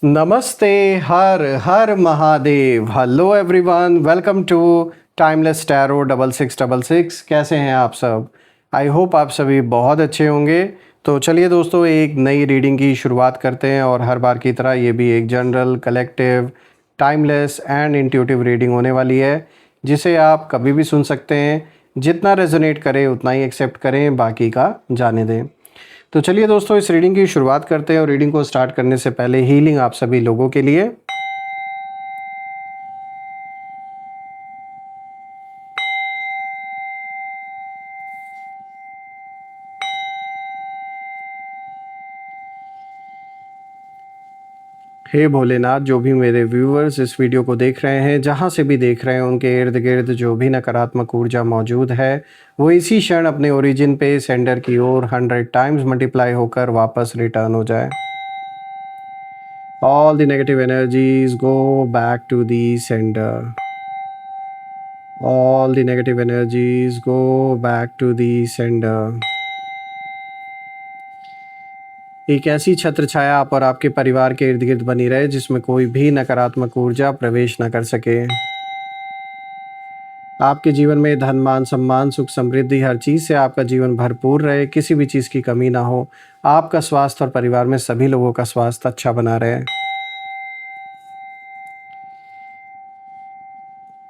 नमस्ते, हर हर Mahadev. Hello everyone, welcome to timeless tarot 6666। कैसे हैं आप सब? आई होप आप सभी बहुत अच्छे होंगे। तो चलिए दोस्तों, एक नई रीडिंग की शुरुआत करते हैं और हर बार की तरह ये भी एक general, collective, timeless and intuitive reading होने वाली है, जिसे आप कभी भी सुन सकते हैं। जितना रेजोनेट करे उतना ही एक्सेप्ट करें, बाकी का जाने दें। तो चलिए दोस्तों, इस रीडिंग की शुरुआत करते हैं और रीडिंग को स्टार्ट करने से पहले हीलिंग आप सभी लोगों के लिए। हे भोलेनाथ, जो भी मेरे व्यूअर्स इस वीडियो को देख रहे हैं, जहाँ से भी देख रहे हैं, उनके इर्द गिर्द जो भी नकारात्मक ऊर्जा मौजूद है, वो इसी क्षण अपने ओरिजिन पे सेंडर की ओर 100 टाइम्स मल्टीप्लाई होकर वापस रिटर्न हो जाए। All the negative energies go back to the sender. All the negative energies go back to the sender. एक ऐसी छत्र छाया आप और आपके परिवार के इर्द गिर्द बनी रहे, जिसमें कोई भी नकारात्मक ऊर्जा प्रवेश न कर सके। आपके जीवन में धन, मान, सम्मान, सुख, समृद्धि, हर चीज़ से आपका जीवन भरपूर रहे, किसी भी चीज़ की कमी ना हो। आपका स्वास्थ्य और परिवार में सभी लोगों का स्वास्थ्य अच्छा बना रहे।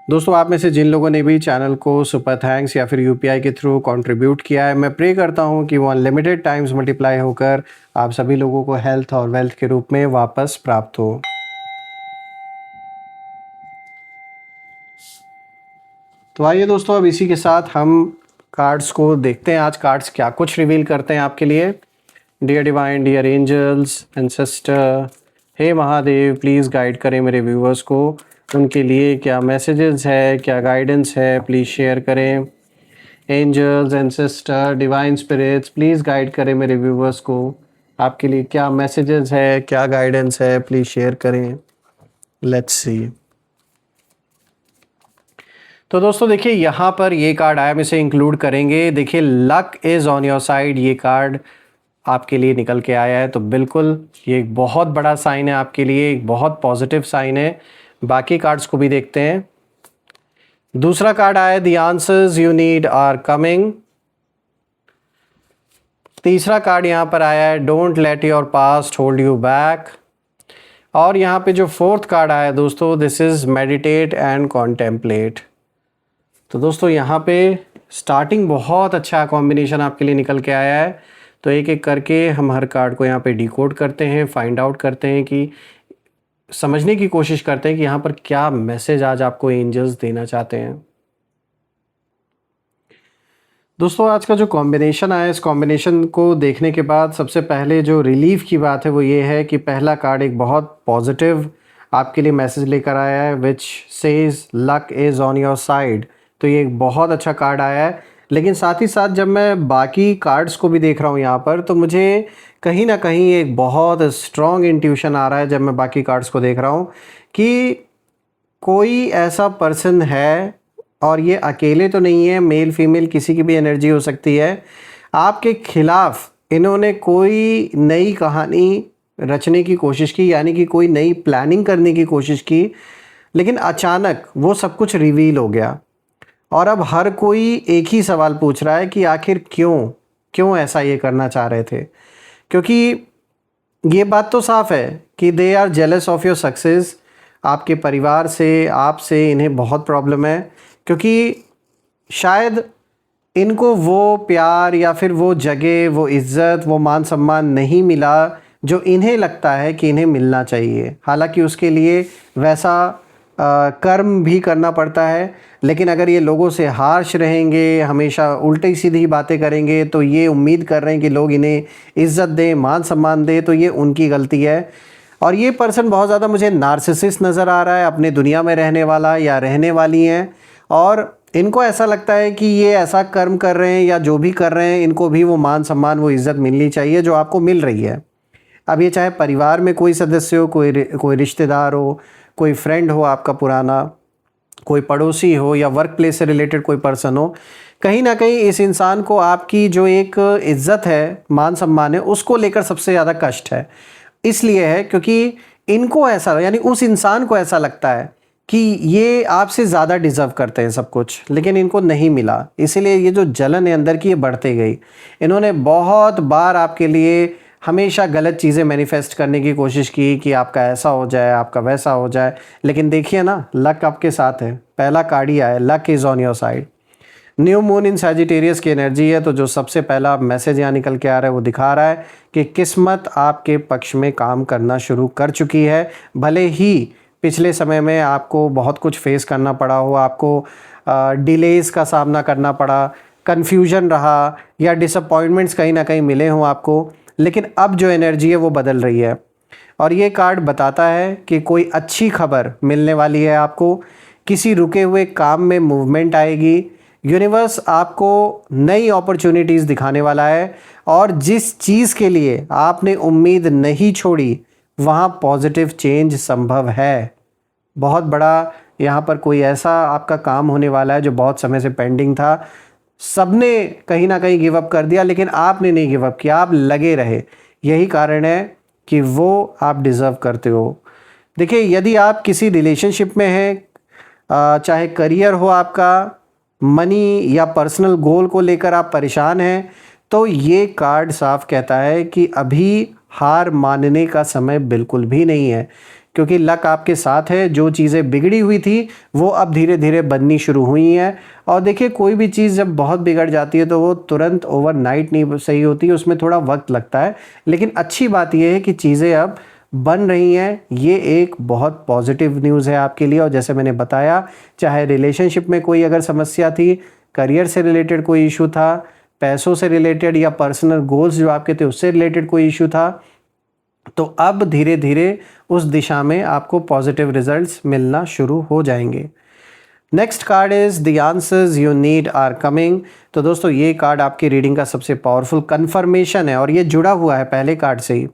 दोस्तों, आप में से जिन लोगों ने भी चैनल को सुपर थैंक्स या फिर यूपीआई के थ्रू कंट्रीब्यूट किया है, मैं प्रे करता हूं कि वो अनलिमिटेड टाइम्स मल्टीप्लाई होकर आप सभी लोगों को हेल्थ और वेल्थ के रूप में वापस प्राप्त हो। तो आइए दोस्तों, अब इसी के साथ हम कार्ड्स को देखते हैं। आज कार्ड्स क्या कुछ रिवील करते हैं आपके लिए। Dear divine, dear angels, ancestor, हे महादेव, प्लीज़ गाइड करें मेरे व्यूअर्स को। उनके लिए क्या मैसेजेस है, क्या गाइडेंस है, प्लीज़ शेयर करें। Angels, ancestor, divine spirits, please guide करें मेरे व्यूअर्स को। आपके लिए क्या मैसेजेस है, क्या गाइडेंस है, प्लीज़ शेयर करें। Let's see. तो दोस्तों देखिए, यहाँ पर ये कार्ड आया, हम इसे इंक्लूड करेंगे। देखिए, luck is on your side, ये कार्ड आपके लिए निकल के आया है। तो बिल्कुल ये एक बहुत बड़ा साइन है आपके लिए, एक बहुत पॉजिटिव साइन है। बाकी कार्ड्स को भी देखते हैं। दूसरा कार्ड आया, the answers you need are coming. तीसरा कार्ड यहाँ पर आया है, don't let your past hold you back. और यहाँ पे जो फोर्थ कार्ड आया दोस्तों, this is meditate and contemplate. तो दोस्तों यहाँ पे स्टार्टिंग बहुत अच्छा कॉम्बिनेशन आपके लिए निकल के आया है। तो एक एक करके हम हर कार्ड को यहाँ पे डिकोड करते हैं, फाइंड आउट करते हैं, कि समझने की कोशिश करते हैं कि यहाँ पर क्या मैसेज आज आपको एंजल्स देना चाहते हैं। दोस्तों, आज का जो कॉम्बिनेशन आया, इस कॉम्बिनेशन को देखने के बाद सबसे पहले जो रिलीफ की बात है वो ये है कि पहला कार्ड एक बहुत पॉजिटिव आपके लिए मैसेज लेकर आया है, which says luck is on your side. तो ये एक बहुत अच्छा कार्ड आया है। लेकिन साथ ही साथ जब मैं बाकी कार्ड्स को भी देख रहा हूँ यहाँ पर, तो मुझे कहीं ना कहीं एक बहुत स्ट्रॉन्ग इंट्यूशन आ रहा है जब मैं बाकी कार्ड्स को देख रहा हूँ, कि कोई ऐसा पर्सन है, और ये अकेले तो नहीं है, मेल फीमेल किसी की भी एनर्जी हो सकती है। आपके खिलाफ इन्होंने कोई नई कहानी रचने की कोशिश की, यानी कि कोई नई प्लानिंग करने की कोशिश की, लेकिन अचानक वो सब कुछ रिवील हो गया। और अब हर कोई एक ही सवाल पूछ रहा है कि आखिर क्यों ऐसा ये करना चाह रहे थे। क्योंकि ये बात तो साफ है कि they are jealous of your success. आपके परिवार से, आपसे इन्हें बहुत प्रॉब्लम है, क्योंकि शायद इनको वो प्यार या फिर वो जगह, वो इज़्ज़त, वो मान सम्मान नहीं मिला जो इन्हें लगता है कि इन्हें मिलना चाहिए। हालांकि उसके लिए वैसा कर्म भी करना पड़ता है। लेकिन अगर ये लोगों से हार्श रहेंगे, हमेशा उल्टी सीधी बातें करेंगे, तो ये उम्मीद कर रहे हैं कि लोग इन्हें इज़्ज़त दें, मान सम्मान दें, तो ये उनकी गलती है। और ये पर्सन बहुत ज़्यादा मुझे नार्सिसिस्ट नज़र आ रहा है, अपने दुनिया में रहने वाला या रहने वाली हैं। और इनको ऐसा लगता है कि ये ऐसा कर्म कर रहे हैं या जो भी कर रहे हैं, इनको भी वो मान सम्मान, वो इज़्ज़त मिलनी चाहिए जो आपको मिल रही है। अब ये चाहे परिवार में कोई सदस्य हो, कोई रिश्तेदार हो, कोई फ्रेंड हो आपका पुराना, कोई पड़ोसी हो, या वर्क प्लेस से रिलेटेड कोई पर्सन हो, कहीं ना कहीं इस इंसान को आपकी जो एक इज़्ज़त है, मान सम्मान है, उसको लेकर सबसे ज़्यादा कष्ट है। इसलिए है क्योंकि इनको ऐसा यानी उस इंसान को ऐसा लगता है कि ये आपसे ज़्यादा डिज़र्व करते हैं सब कुछ, लेकिन इनको नहीं मिला, इसीलिए ये जो जलन है अंदर की ये बढ़ते गई। इन्होंने बहुत बार आपके लिए हमेशा गलत चीज़ें मैनिफेस्ट करने की कोशिश की कि आपका ऐसा हो जाए, आपका वैसा हो जाए, लेकिन देखिए ना, लक आपके साथ है। पहला कार्ड ही आया, luck is on your side. New moon in Sagittarius की एनर्जी है, तो जो सबसे पहला मैसेज यहाँ निकल के आ रहा है वो दिखा रहा है कि किस्मत आपके पक्ष में काम करना शुरू कर चुकी है। भले ही पिछले समय में आपको बहुत कुछ फेस करना पड़ा हो, आपको डिलेज़ का सामना करना पड़ा, कन्फ्यूजन रहा या डिसअपॉइंटमेंट्स कहीं ना कहीं मिले हों आपको, लेकिन अब जो एनर्जी है वो बदल रही है। और ये कार्ड बताता है कि कोई अच्छी खबर मिलने वाली है आपको, किसी रुके हुए काम में मूवमेंट आएगी, यूनिवर्स आपको नई अपॉर्चुनिटीज़ दिखाने वाला है, और जिस चीज़ के लिए आपने उम्मीद नहीं छोड़ी वहाँ पॉजिटिव चेंज संभव है। बहुत बड़ा यहाँ पर कोई ऐसा आपका काम होने वाला है जो बहुत समय से पेंडिंग था, सबने कहीं ना कहीं गिव अप कर दिया, लेकिन आपने नहीं गिव अप किया, आप लगे रहे। यही कारण है कि वो आप डिज़र्व करते हो। देखिए, यदि आप किसी रिलेशनशिप में हैं, चाहे करियर हो आपका, मनी या पर्सनल गोल को लेकर आप परेशान हैं, तो ये कार्ड साफ कहता है कि अभी हार मानने का समय बिल्कुल भी नहीं है, क्योंकि लक आपके साथ है। जो चीज़ें बिगड़ी हुई थी वो अब धीरे धीरे बननी शुरू हुई हैं। और देखिए, कोई भी चीज़ जब बहुत बिगड़ जाती है तो वो तुरंत ओवरनाइट नहीं सही होती, उसमें थोड़ा वक्त लगता है। लेकिन अच्छी बात यह है कि चीज़ें अब बन रही हैं, ये एक बहुत पॉजिटिव न्यूज़ है आपके लिए। और जैसे मैंने बताया, चाहे रिलेशनशिप में कोई अगर समस्या थी, करियर से रिलेटेड कोई इशू था, पैसों से रिलेटेड या पर्सनल गोल्स जो आपके थे उससे रिलेटेड कोई इशू था, तो अब धीरे धीरे उस दिशा में आपको पॉजिटिव रिजल्ट्स मिलना शुरू हो जाएंगे। Next card is the answers you need are coming. तो दोस्तों, ये कार्ड आपकी रीडिंग का सबसे पावरफुल कंफर्मेशन है और ये जुड़ा हुआ है पहले कार्ड से ही।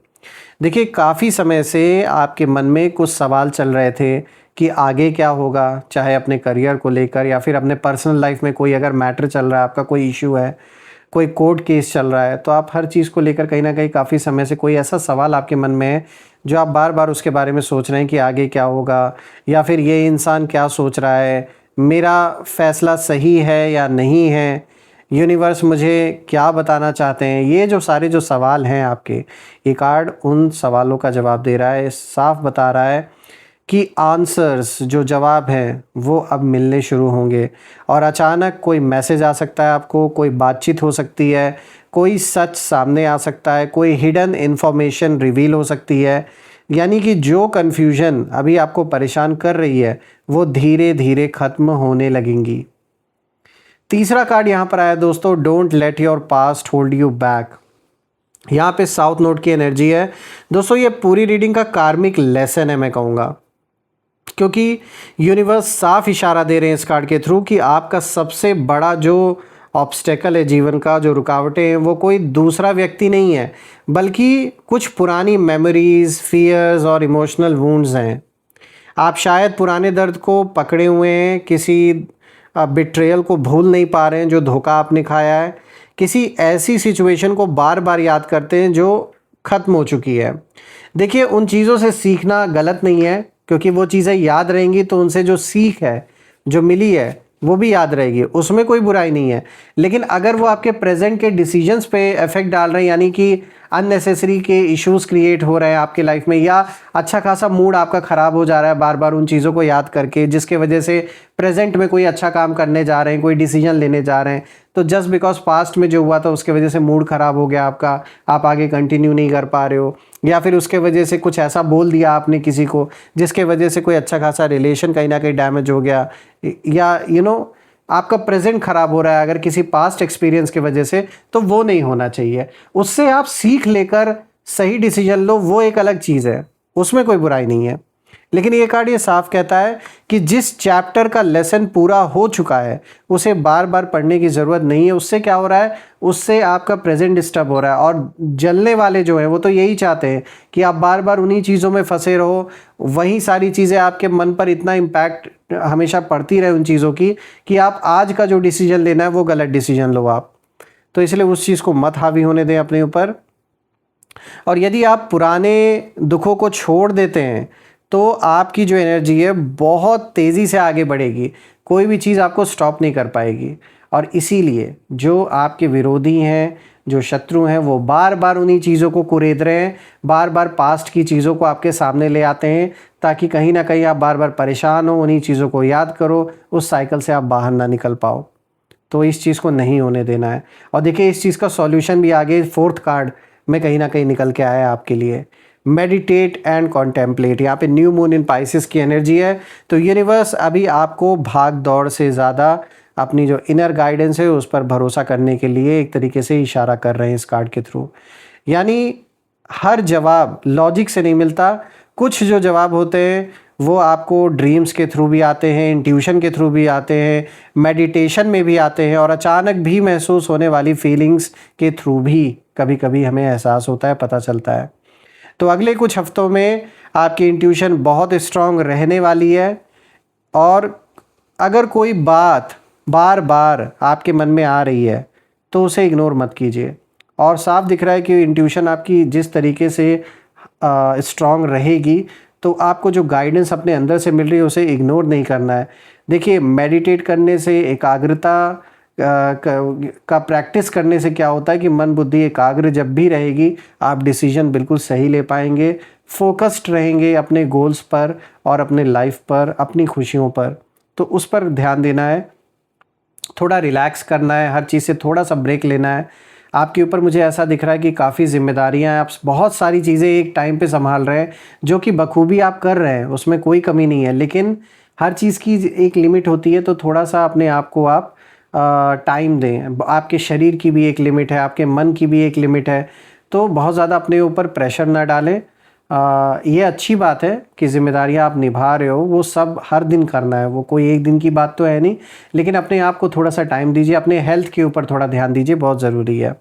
देखिए, काफ़ी समय से आपके मन में कुछ सवाल चल रहे थे कि आगे क्या होगा, चाहे अपने करियर को लेकर या फिर अपने पर्सनल लाइफ में कोई अगर मैटर चल रहा है, आपका कोई इशू है, कोई कोर्ट केस चल रहा है, तो आप हर चीज़ को लेकर कहीं ना कहीं काफ़ी समय से कोई ऐसा सवाल आपके मन में है जो आप बार बार उसके बारे में सोच रहे हैं कि आगे क्या होगा, या फिर ये इंसान क्या सोच रहा है, मेरा फ़ैसला सही है या नहीं है, यूनिवर्स मुझे क्या बताना चाहते हैं। ये जो सारे जो सवाल हैं आपके, ये कार्ड उन सवालों का जवाब दे रहा है। साफ बता रहा है कि आंसर्स, जो जवाब हैं, वो अब मिलने शुरू होंगे। और अचानक कोई मैसेज आ सकता है आपको, कोई बातचीत हो सकती है, कोई सच सामने आ सकता है, कोई हिडन इन्फॉर्मेशन रिवील हो सकती है। यानी कि जो कन्फ्यूजन अभी आपको परेशान कर रही है वो धीरे धीरे ख़त्म होने लगेंगी। तीसरा कार्ड यहाँ पर आया दोस्तों, don't let your past hold you back. यहाँ पे साउथ नोड की एनर्जी है दोस्तों। ये पूरी रीडिंग का कार्मिक लेसन है मैं कहूँगा, क्योंकि यूनिवर्स साफ इशारा दे रहे हैं इस कार्ड के थ्रू कि आपका सबसे बड़ा जो ऑब्स्टेकल है जीवन का, जो रुकावटें हैं, वो कोई दूसरा व्यक्ति नहीं है, बल्कि कुछ पुरानी मेमोरीज, फियर्स और इमोशनल वुंड्स हैं। आप शायद पुराने दर्द को पकड़े हुए हैं, किसी बिट्रेयल को भूल नहीं पा रहे हैं जो धोखा आपने खाया है, किसी ऐसी सिचुएशन को बार बार याद करते हैं जो ख़त्म हो चुकी है। देखिए, उन चीज़ों से सीखना गलत नहीं है, क्योंकि वो चीज़ें याद रहेंगी तो उनसे जो सीख है, जो मिली है, वो भी याद रहेगी, उसमें कोई बुराई नहीं है। लेकिन अगर वो आपके प्रेजेंट के डिसीजंस पे इफेक्ट डाल रहे हैं, यानी कि अननेसेसरी के इश्यूज क्रिएट हो रहे हैं आपके लाइफ में, या अच्छा खासा मूड आपका ख़राब हो जा रहा है बार बार उन चीज़ों को याद करके, जिसके वजह से प्रेजेंट में कोई अच्छा काम करने जा रहे हैं, कोई डिसीजन लेने जा रहे हैं, तो जस्ट बिकॉज पास्ट में जो हुआ था उसके वजह से मूड ख़राब हो गया आपका, आप आगे कंटिन्यू नहीं कर पा रहे हो, या फिर उसके वजह से कुछ ऐसा बोल दिया आपने किसी को जिसके वजह से कोई अच्छा खासा रिलेशन कहीं ना कहीं डैमेज हो गया, या आपका प्रेजेंट ख़राब हो रहा है अगर किसी पास्ट एक्सपीरियंस की वजह से, तो वो नहीं होना चाहिए। उससे आप सीख लेकर सही डिसीजन लो, वो एक अलग चीज़ है, उसमें कोई बुराई नहीं है। लेकिन ये कार्ड ये साफ कहता है कि जिस चैप्टर का लेसन पूरा हो चुका है उसे बार बार पढ़ने की ज़रूरत नहीं है। उससे क्या हो रहा है, उससे आपका प्रेजेंट डिस्टर्ब हो रहा है, और जलने वाले जो हैं वो तो यही चाहते हैं कि आप बार बार उन्हीं चीज़ों में फंसे रहो, वही सारी चीज़ें आपके मन पर इतना इम्पैक्ट हमेशा पड़ती रहे उन चीज़ों की कि आप आज का जो डिसीजन लेना है वो गलत डिसीजन लो आप। तो इसलिए उस चीज़ को मत हावी होने दें अपने ऊपर। और यदि आप पुराने दुखों को छोड़ देते हैं तो आपकी जो एनर्जी है बहुत तेज़ी से आगे बढ़ेगी, कोई भी चीज़ आपको स्टॉप नहीं कर पाएगी। और इसीलिए जो आपके विरोधी हैं, जो शत्रु हैं, वो बार बार उन्हीं चीज़ों को कुरेद रहे हैं, बार बार पास्ट की चीज़ों को आपके सामने ले आते हैं, ताकि कहीं ना कहीं आप बार बार परेशान हो, उन्हीं चीज़ों को याद करो, उस साइकिल से आप बाहर ना निकल पाओ। तो इस चीज़ को नहीं होने देना है। और देखिए इस चीज़ का सॉल्यूशन भी आगे 4th कार्ड में कहीं ना कहीं निकल के आया आपके लिए। मेडिटेट एंड कॉन्टेम्पलेट, यहाँ पे न्यू मून इन पाइसेस की एनर्जी है। तो यूनिवर्स अभी आपको भाग दौड़ से ज़्यादा अपनी जो इनर गाइडेंस है उस पर भरोसा करने के लिए एक तरीके से इशारा कर रहे हैं इस कार्ड के थ्रू। यानी हर जवाब लॉजिक से नहीं मिलता, कुछ जो जवाब होते हैं वो आपको ड्रीम्स के थ्रू भी आते हैं, इंट्यूशन के थ्रू भी आते हैं, मेडिटेशन में भी आते हैं, और अचानक भी महसूस होने वाली फीलिंग्स के थ्रू भी कभी कभी हमें एहसास होता है, पता चलता है। तो अगले कुछ हफ्तों में आपकी इंट्यूशन बहुत स्ट्रांग रहने वाली है, और अगर कोई बात बार बार आपके मन में आ रही है तो उसे इग्नोर मत कीजिए। और साफ दिख रहा है कि इंट्यूशन आपकी जिस तरीके से स्ट्रांग रहेगी, तो आपको जो गाइडेंस अपने अंदर से मिल रही है उसे इग्नोर नहीं करना है। देखिए मेडिटेट करने से, एकाग्रता का प्रैक्टिस करने से क्या होता है कि मन बुद्धि एकाग्र जब भी रहेगी आप डिसीजन बिल्कुल सही ले पाएंगे, फोकस्ड रहेंगे अपने गोल्स पर और अपने लाइफ पर, अपनी खुशियों पर। तो उस पर ध्यान देना है, थोड़ा रिलैक्स करना है, हर चीज़ से थोड़ा सा ब्रेक लेना है। आपके ऊपर मुझे ऐसा दिख रहा है कि काफ़ी जिम्मेदारियां हैं, आप बहुत सारी चीज़ें एक टाइम पे संभाल रहे हैं, जो कि बखूबी आप कर रहे हैं, उसमें कोई कमी नहीं है, लेकिन हर चीज़ की एक लिमिट होती है। तो थोड़ा सा अपने आप को आप टाइम दें। आपके शरीर की भी एक लिमिट है, आपके मन की भी एक लिमिट है, तो बहुत ज़्यादा अपने ऊपर प्रेशर ना डालें। ये अच्छी बात है कि जिम्मेदारियां आप निभा रहे हो, वो सब हर दिन करना है, वो कोई एक दिन की बात तो है नहीं, लेकिन अपने आप को थोड़ा सा टाइम दीजिए, अपने हेल्थ के ऊपर थोड़ा ध्यान दीजिए, बहुत ज़रूरी है।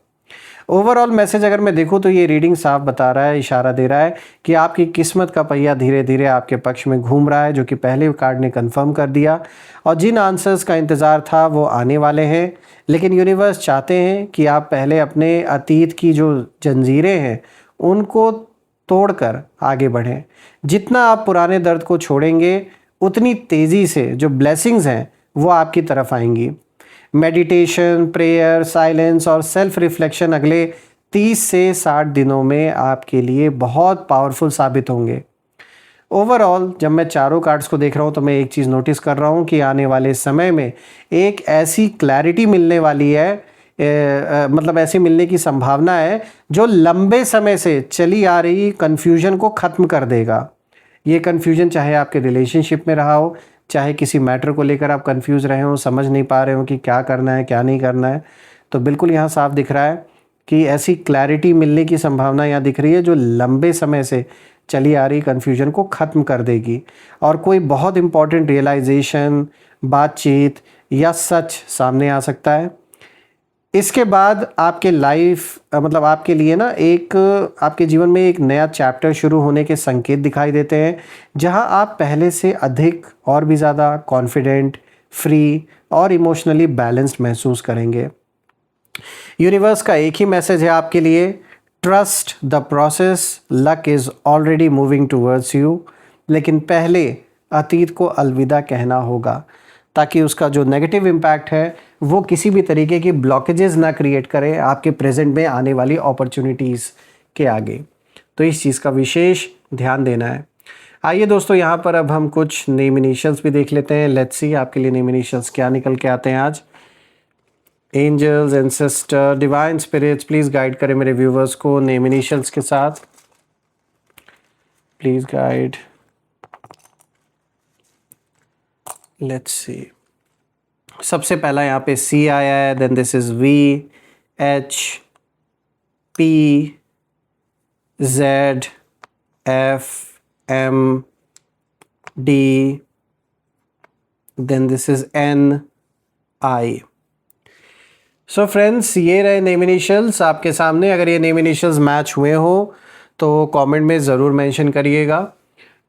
ओवरऑल मैसेज अगर मैं देखूं तो ये रीडिंग साफ बता रहा है, इशारा दे रहा है कि आपकी किस्मत का पहिया धीरे धीरे आपके पक्ष में घूम रहा है, जो कि पहले कार्ड ने कंफर्म कर दिया। और जिन आंसर्स का इंतज़ार था वो आने वाले हैं, लेकिन यूनिवर्स चाहते हैं कि आप पहले अपने अतीत की जो जंजीरें हैं उनको तोड़कर आगे बढ़ें। जितना आप पुराने दर्द को छोड़ेंगे उतनी तेज़ी से जो ब्लेसिंग्स हैं वो आपकी तरफ आएंगी। मेडिटेशन, प्रेयर, साइलेंस और सेल्फ रिफ्लेक्शन अगले 30 से 60 दिनों में आपके लिए बहुत पावरफुल साबित होंगे। ओवरऑल जब मैं चारों कार्ड्स को देख रहा हूँ तो मैं एक चीज़ नोटिस कर रहा हूँ कि आने वाले समय में एक ऐसी क्लैरिटी मिलने वाली है, मतलब ऐसी मिलने की संभावना है जो लंबे समय से चली आ रही कन्फ्यूजन को ख़त्म कर देगा। ये कन्फ्यूजन चाहे आपके रिलेशनशिप में रहा हो, चाहे किसी मैटर को लेकर आप कंफ्यूज रहे हो, समझ नहीं पा रहे हो कि क्या करना है क्या नहीं करना है, तो बिल्कुल यहाँ साफ दिख रहा है कि ऐसी क्लैरिटी मिलने की संभावना यहाँ दिख रही है जो लंबे समय से चली आ रही कन्फ्यूजन को ख़त्म कर देगी। और कोई बहुत इंपॉर्टेंट रियलाइजेशन, बातचीत या सच सामने आ सकता है। इसके बाद आपके लाइफ मतलब आपके लिए ना एक आपके जीवन में एक नया चैप्टर शुरू होने के संकेत दिखाई देते हैं, जहां आप पहले से अधिक और भी ज़्यादा कॉन्फिडेंट, फ्री और इमोशनली बैलेंस्ड महसूस करेंगे। यूनिवर्स का एक ही मैसेज है आपके लिए, trust the process, luck is already moving towards you. लेकिन पहले अतीत को अलविदा कहना होगा, ताकि उसका जो नेगेटिव इम्पैक्ट है वो किसी भी तरीके की ब्लॉकेजेस ना क्रिएट करे आपके प्रेजेंट में आने वाली अपॉर्चुनिटीज़ के आगे। तो इस चीज़ का विशेष ध्यान देना है। आइए दोस्तों, यहाँ पर अब हम कुछ नेम इनिशियल्स भी देख लेते हैं। लेट्स सी आपके लिए नेम इनिशियल्स क्या निकल के आते हैं आज। Angels, ancestor, divine spirits, please guide करें मेरे व्यूवर्स को नेम इनिशियल्स के साथ। Please guide. लेट्स सी, सबसे पहला यहाँ पे C आया है, then this is V, H, P, Z, F, M, D, then this is N, I। So friends, ये रहे नेम इनिशियल्स आपके सामने। अगर ये नेम इनिशियल्स मैच हुए हो तो कमेंट में ज़रूर मेंशन करिएगा,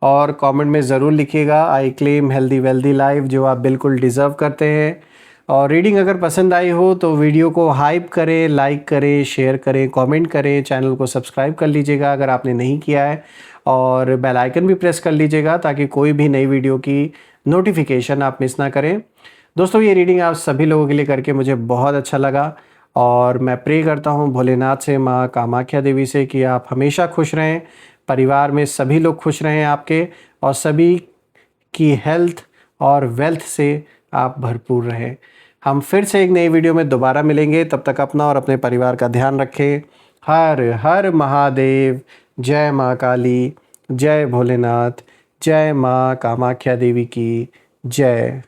और कमेंट में ज़रूर लिखिएगा I claim healthy wealthy life, जो आप बिल्कुल डिज़र्व करते हैं। और रीडिंग अगर पसंद आई हो तो वीडियो को हाइप करें, लाइक करें, शेयर करें, कमेंट करें, चैनल को सब्सक्राइब कर लीजिएगा अगर आपने नहीं किया है, और बेल आइकन भी प्रेस कर लीजिएगा ताकि कोई भी नई वीडियो की नोटिफिकेशन आप मिस ना करें। दोस्तों, ये रीडिंग आप सभी लोगों के लिए करके मुझे बहुत अच्छा लगा, और मैं प्रे करता हूँ भोलेनाथ से, माँ कामाख्या देवी से, कि आप हमेशा खुश रहें, परिवार में सभी लोग खुश रहें आपके, और सभी की हेल्थ और वेल्थ से आप भरपूर रहें। हम फिर से एक नई वीडियो में दोबारा मिलेंगे, तब तक अपना और अपने परिवार का ध्यान रखें। हर हर महादेव। जय माँ काली, जय भोलेनाथ, जय माँ कामाख्या देवी की जय।